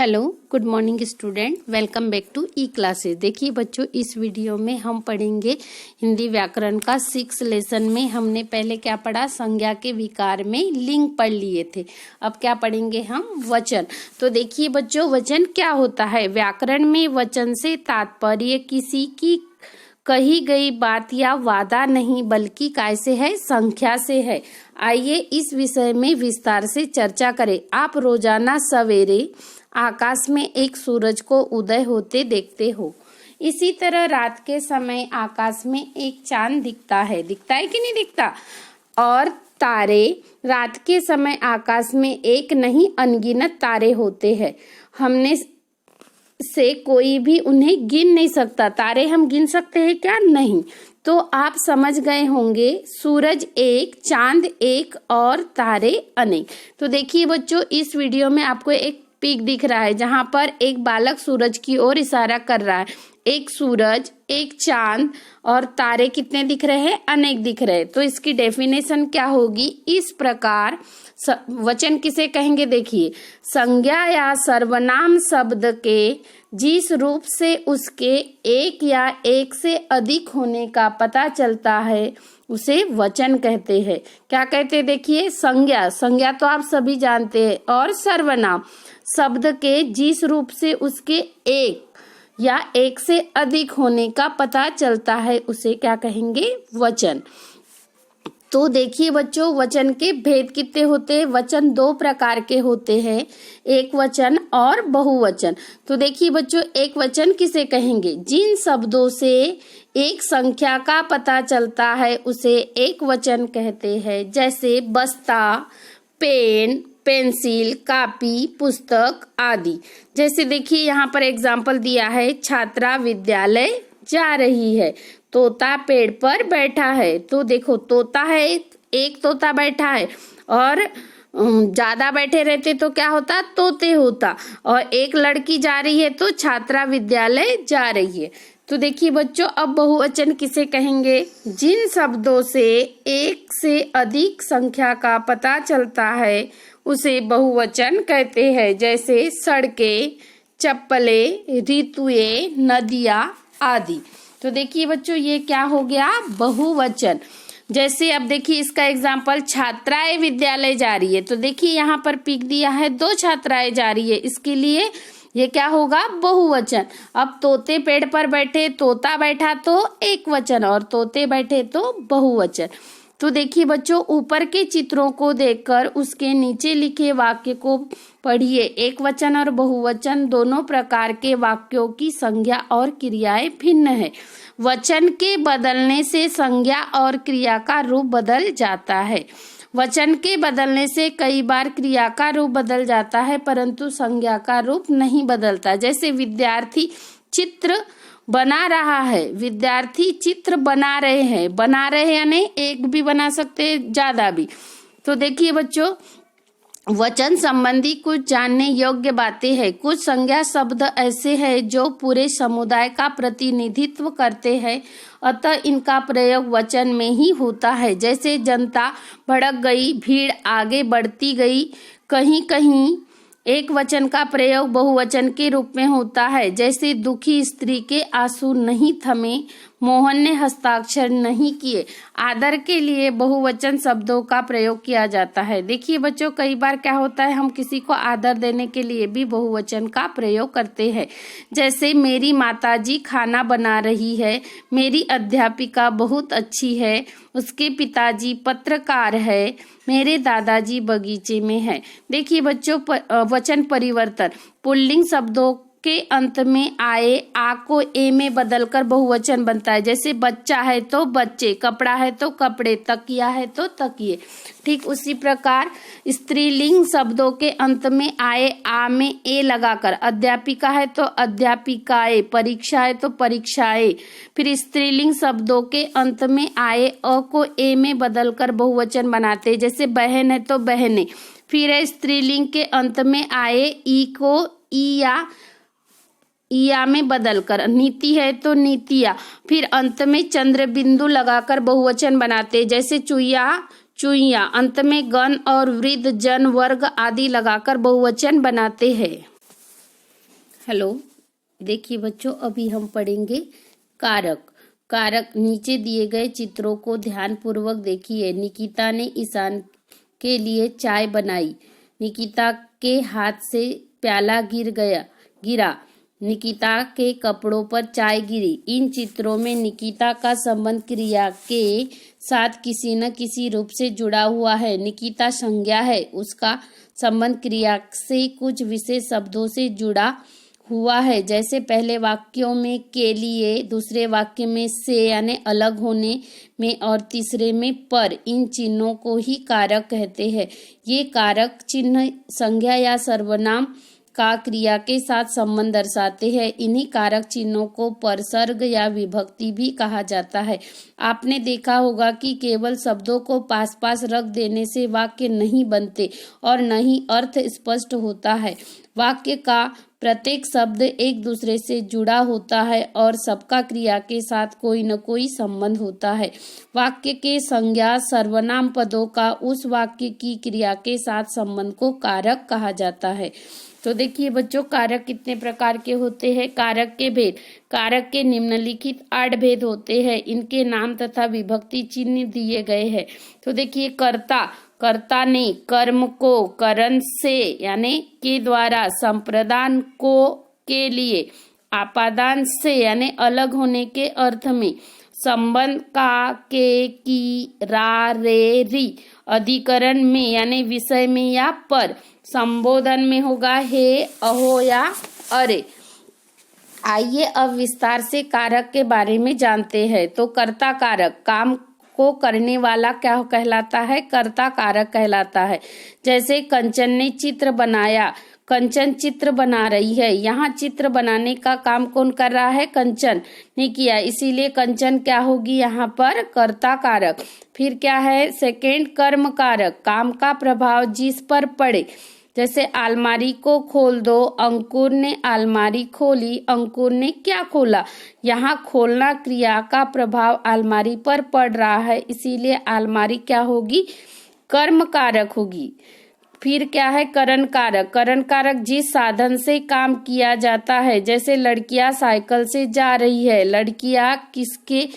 Hello, good morning student. Welcome back to E classes. देखिए बच्चों, इस वीडियो में हम पढ़ेंगे हिंदी व्याकरण का 6 लेसन में हमने पहले क्या पढ़ा, संज्ञा के विकार में लिंग पढ़ लिए थे। अब क्या पढ़ेंगे हम, वचन। तो देखिए बच्चों, वचन क्या होता है। व्याकरण में वचन से तात्पर्य किसी की कही गई बात या वादा नहीं बल्कि कैसे है, संख्या से है। आइए इस विषय में विस्तार से चर्चा करें। आप रोजाना सवेरे आकाश में एक सूरज को उदय होते देखते हो। इसी तरह रात के समय आकाश में एक चांद दिखता है कि नहीं दिखता। और तारे रात के समय आकाश में एक नहीं अनगिनत तारे होते हैं। हमने से कोई भी उन्हें गिन नहीं सकता। तारे हम गिन सकते हैं क्या? नहीं। तो आप समझ गए होंगे, सूरज एक, चांद एक और तारे अनेक। तो देखिए बच्चों, इस वीडियो में आपको एक पिक दिख रहा है जहां पर एक बालक सूरज की ओर इशारा कर रहा है। एक सूरज, एक चांद और तारे कितने दिख रहे हैं? अनेक दिख रहे हैं। तो इसकी डेफिनेशन क्या होगी? इस प्रकार वचन किसे कहेंगे? देखिए, संज्ञा या सर्वनाम शब्द के जिस रूप से उसके एक या एक से अधिक होने का पता चलता है उसे वचन कहते हैं। क्या कहते हैं? देखिए, संज्ञा तो आप सभी जानते हैं, और सर्वनाम शब्द के जिस रूप से उसके एक या एक से अधिक होने का पता चलता है उसे क्या कहेंगे? वचन। तो देखिए बच्चों, वचन के भेद कितने होते हैं? वचन 2 प्रकार के होते हैं, एक वचन और बहुवचन। तो देखिए बच्चों, एक वचन किसे कहेंगे? जिन शब्दों से एक संख्या का पता चलता है उसे एक वचन कहते हैं। जैसे बस्ता, पेन, पेंसिल, कॉपी, पुस्तक आदि। जैसे देखिए यहाँ पर एग्जाम्पल दिया है, छात्रा विद्यालय जा रही है, तोता पेड़ पर बैठा है। तो देखो, तोता है, एक तोता बैठा है, और ज्यादा बैठे रहते तो क्या होता? तोते होता। और एक लड़की जा रही है तो छात्रा विद्यालय जा रही है। तो देखिए बच्चों, अब बहुवचन किसे कहेंगे? जिन शब्दों से एक से अधिक संख्या का पता चलता है उसे बहुवचन कहते हैं। जैसे सड़कें, चप्पलें, ऋतुएं, नदियां आदि। तो देखिए बच्चों, ये क्या हो गया? बहुवचन। जैसे अब देखिए इसका एग्जाम्पल, छात्राएं विद्यालय जा रही है। तो देखिए यहाँ पर पिक दिया है, 2 छात्राएं जा रही है, इसके लिए ये क्या होगा? बहुवचन। अब तोते पेड़ पर बैठे, तोता बैठा तो एक वचन, और तोते बैठे तो बहुवचन। तो देखिए बच्चों, ऊपर के चित्रों को देखकर उसके नीचे लिखे वाक्य को पढ़िए। एक वचन और बहुवचन दोनों प्रकार के वाक्यों की संज्ञा और क्रियाएं भिन्न है। वचन के बदलने से संज्ञा और क्रिया का रूप बदल जाता है। वचन के बदलने से कई बार क्रिया का रूप बदल जाता है, परंतु संज्ञा का रूप नहीं बदलता। जैसे विद्यार्थी चित्र बना रहा है, विद्यार्थी चित्र बना रहे हैं यानी एक भी बना सकते हैं, ज्यादा भी। तो देखिए बच्चों, वचन संबंधी कुछ जानने योग्य बातें हैं। कुछ संज्ञा शब्द ऐसे हैं जो पूरे समुदाय का प्रतिनिधित्व करते हैं, अतः इनका प्रयोग वचन में ही होता है। जैसे जनता भड़क गई, भीड़ आगे बढ़ती गई। कहीं कहीं एक वचन का प्रयोग बहुवचन के रूप में होता है। जैसे दुखी स्त्री के आंसू नहीं थमे, मोहन ने हस्ताक्षर नहीं किए। आदर के लिए बहुवचन शब्दों का प्रयोग किया जाता है। देखिए बच्चों, कई बार क्या होता है, हम किसी को आदर देने के लिए भी बहुवचन का प्रयोग करते हैं। जैसे मेरी माताजी खाना बना रही है, मेरी अध्यापिका बहुत अच्छी है, उसके पिताजी पत्रकार है, मेरे दादाजी बगीचे में है। देखिए बच्चों, वचन परिवर्तन, पुल्लिंग शब्दों के अंत में आए आ को ए में बदलकर बहुवचन बनता है। जैसे बच्चा है तो बच्चे, कपड़ा है तो कपड़े, तकिया है तो तकिए। ठीक उसी प्रकार स्त्रीलिंग शब्दों के अंत में आए आ में ए लगाकर, अध्यापिका है तो अध्यापिकाएं, परीक्षा है तो परीक्षाएं। फिर स्त्रीलिंग शब्दों के अंत में आए अ को ए में बदलकर बहुवचन बनाते। जैसे बहन है तो बहनें। फिर है स्त्रीलिंग के अंत में आए ई को ई या में बदलकर, नीति है तो नीतियां। फिर अंत में चंद्र बिंदु लगाकर बहुवचन बनाते। जैसे चुईया। अंत में गण और वृद्ध, जन, वर्ग आदि लगाकर बहुवचन बनाते हैं। हेलो, देखिए बच्चों, अभी हम पढ़ेंगे कारक। कारक नीचे दिए गए चित्रों को ध्यानपूर्वक देखिए। निकिता ने ईशान के लिए चाय बनाई। निकिता के हाथ से प्याला गिरा। निकिता के कपड़ों पर चाय गिरी। इन चित्रों में निकिता का संबंध क्रिया के साथ किसी न किसी रूप से जुड़ा हुआ है। निकिता संज्ञा है, उसका संबंध क्रिया से कुछ विशेष शब्दों से जुड़ा हुआ है, जैसे पहले वाक्यों में के लिए, दूसरे वाक्य में से यानी अलग होने में, और तीसरे में पर। इन चिन्हों को ही कारक कहते हैं। ये कारक चिन्ह संज्ञा या सर्वनाम का क्रिया के साथ संबंध दर्शाते हैं। इन्हीं कारक चिन्हों को परसर्ग या विभक्ति भी कहा जाता है। आपने देखा होगा कि केवल शब्दों को पास पास रख देने से वाक्य नहीं बनते और न ही अर्थ स्पष्ट होता है। वाक्य का प्रत्येक शब्द एक दूसरे से जुड़ा होता है और सबका क्रिया के साथ कोई न कोई संबंध होता है। वाक्य के संज्ञा सर्वनाम पदों का उस वाक्य की क्रिया के साथ संबंध को कारक कहा जाता है। तो देखिए बच्चों, कारक कितने प्रकार के होते हैं। कारक के भेद। कारक के निम्नलिखित 8 भेद होते हैं। इनके नाम तथा विभक्ति चिन्ह दिए गए हैं। तो देखिए, कर्ता, कर्ता ने कर्म को, करण से यानी के द्वारा, संप्रदान को के लिए, आपादान से यानी अलग होने के अर्थ में, संबंध का, के, की, रा, रे, री, अधिकरण में यानी विषय में या पर, संबोधन में होगा हे, अहो या अरे। आइए अब विस्तार से कारक के बारे में जानते हैं। तो कर्ता कारक, काम को करने वाला क्या कहलाता है? कर्ता कारक कहलाता है। जैसे कंचन ने चित्र बनाया। कंचन चित्र बना रही है। यहाँ चित्र बनाने का काम कौन कर रहा है? कंचन ने किया, इसीलिए कंचन क्या होगी यहाँ पर? कर्ता कारक। फिर क्या है? सेकेंड, कर्म कारक, काम का प्रभाव जिस पर पड़े। जैसे अलमारी को खोल दो। अंकुर ने अलमारी खोली। अंकुर ने क्या खोला? यहाँ खोलना क्रिया का प्रभाव अलमारी पर पड़ रहा है, इसीलिए अलमारी क्या होगी? कर्म कारक होगी। फिर क्या है? करण कारक। करण कारक जिस साधन से काम किया जाता है। जैसे लड़कियां साइकिल से जा रही है। लड़कियां किसके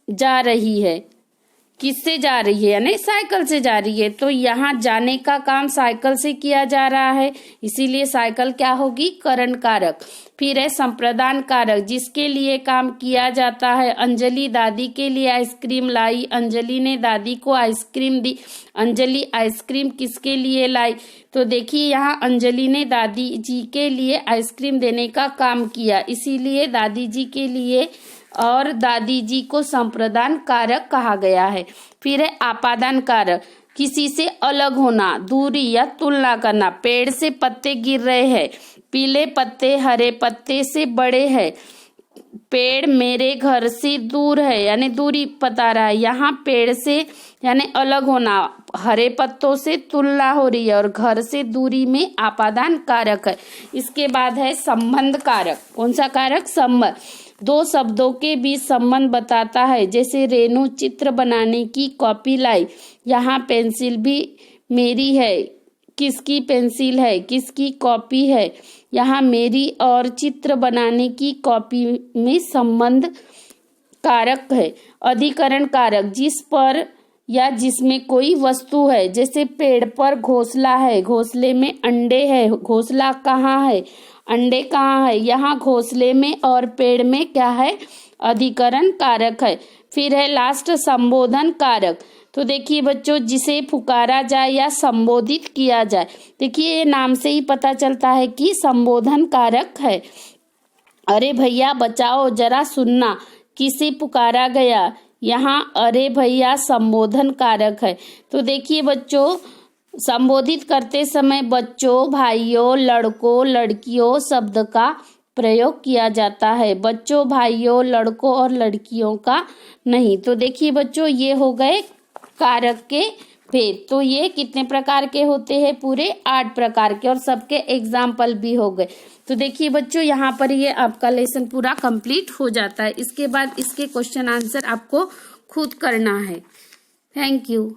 जा रही है? किससे जा रही है? यानी साइकिल से जा रही है। तो यहाँ जाने का काम साइकिल से किया जा रहा है, इसीलिए साइकिल क्या होगी? करण कारक। फिर है संप्रदान कारक, जिसके लिए काम किया जाता है। अंजलि दादी के लिए आइसक्रीम लाई। अंजलि ने दादी को आइसक्रीम दी। अंजलि आइसक्रीम किसके लिए लाई? तो देखिए, यहाँ अंजलि ने दादी जी के लिए आइसक्रीम देने का काम किया, इसीलिए दादी जी के लिए और दादी जी को संप्रदान कारक कहा गया है। फिर है आपादान कारक, किसी से अलग होना, दूरी या तुलना करना। पेड़ से पत्ते गिर रहे हैं। पीले पत्ते हरे पत्ते से बड़े हैं। पेड़ मेरे घर से दूर है, यानी दूरी बता रहा है। यहाँ पेड़ से यानी अलग होना, हरे पत्तों से तुलना हो रही है, और घर से दूरी में आपादान कारक है। इसके बाद है संबंध कारक। कौन सा कारक? संबंध। दो शब्दों के बीच संबंध बताता है। जैसे रेनू चित्र बनाने की कॉपी लाई। यहाँ पेंसिल भी मेरी है। किसकी पेंसिल है? किसकी कॉपी है? यहाँ मेरी और चित्र बनाने की कॉपी में संबंध कारक है। अधिकरण कारक, जिस पर या जिसमें कोई वस्तु है। जैसे पेड़ पर घोंसला है। घोंसले में अंडे है। घोंसला कहाँ है? अंडे कहाँ है? यहाँ घोंसले में और पेड़ में क्या है? अधिकरण कारक है। फिर है लास्ट संबोधन कारक। तो देखिए बच्चों, जिसे पुकारा जाए या संबोधित किया जाए। देखिए, ये नाम से ही पता चलता है कि संबोधन कारक है। अरे भैया बचाओ, जरा सुनना। किसे पुकारा गया? यहाँ अरे भैया संबोधन कारक है। तो देखिए बच्चों, संबोधित करते समय बच्चों, भाइयों, लड़कों, लड़कियों शब्द का प्रयोग किया जाता है। बच्चों, भाइयों, लड़कों और लड़कियों का नहीं। तो देखिए बच्चों, ये हो गए कारक के भेद। तो ये कितने प्रकार के होते हैं? पूरे 8 प्रकार के, और सबके एग्जाम्पल भी हो गए। तो देखिए बच्चों, यहाँ पर ये आपका लेसन पूरा कंप्लीट हो जाता है। इसके बाद इसके क्वेश्चन आंसर आपको खुद करना है। Thank you.